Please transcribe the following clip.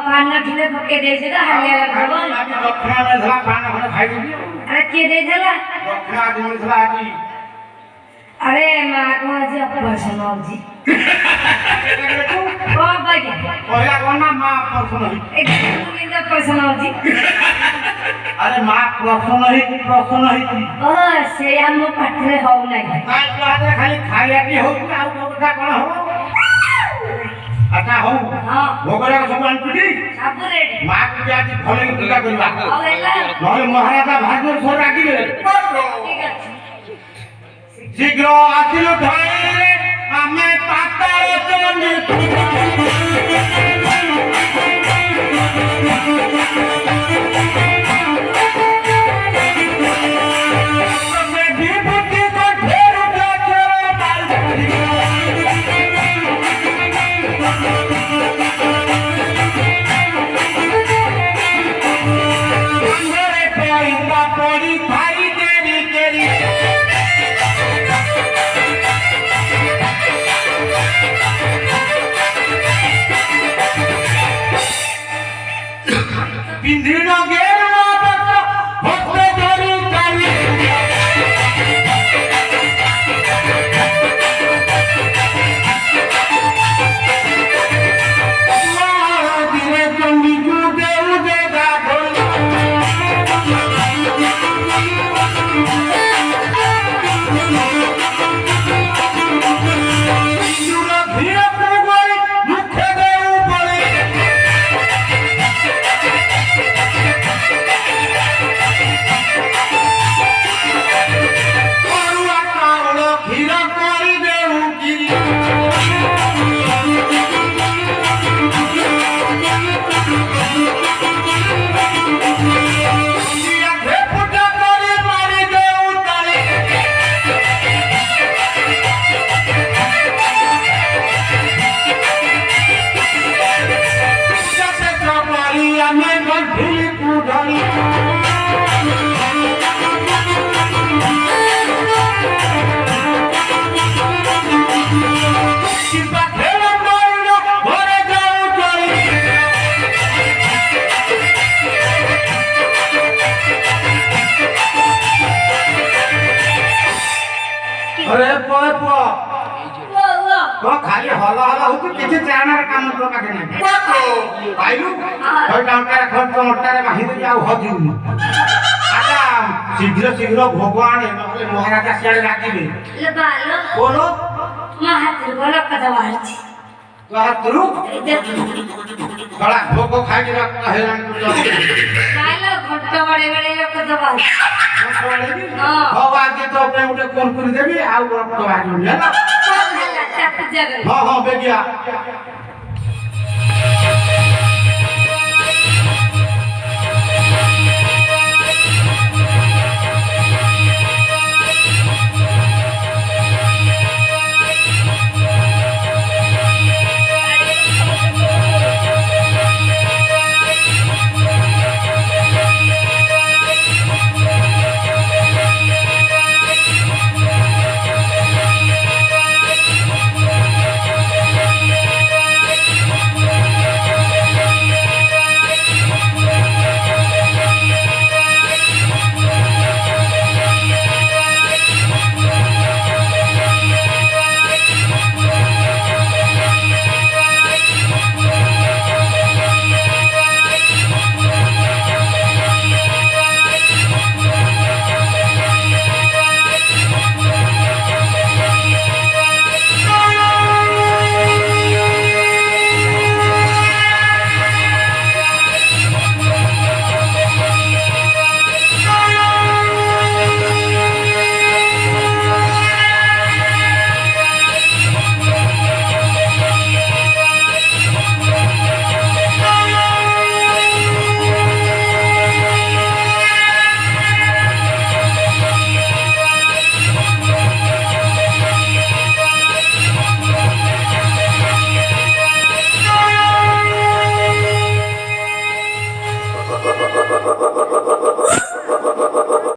पान ठिले पके दे छला हल्ला लगबो आदि दक्षिणा में धला पान खने खाइ दियो अरे के दे छला दक्षिणा आदि में धला आदि अरे मां को जी ऑपरेशन हो जी ओ भाई पहिला कोना मां ऑपरेशन होई एक दिन ऑपरेशन हो जी अरे मां प्रश्न ही ओ से हम पटरे हो नहीं काय तो आदे खाली खाइया की हो कि आउ तो कथा कोन हो अच्छा हो हां भोगरा सब अनपिटी सब रेडी मां के आज भले पूजा करबा और एला नले महाराजा भाग्य सोर राखिले ठीक है शीघ्र आसिलु धाई रे आमे पाताळ चलनी पिंधीनो गेरवा बच्चा होते धरी करी मारा दिरे चंडी को देव देगा ढोल इंदुरा धीरे पुगोई मुखे देव पड़े अरे पो तो खाली हला हला होती किसी चाहना काम तो का नहीं आइलु तो डाउटा खर्च मोटारे बाहिर जाऊ हजिउ आजा शीघ्र भगवान नहले महाराजा सियाळे राखिबे ले बालो बोलो महातिर बोला कथा वारची कहतरु बड़ा भोग खाइ के हेरान बालो घट्ट बड़े बड़े लोग कथा वार हां भगवान के तो अपने उठे कोन कर देबी आउ बड़ भाग होला चाप जगह हां बेगिया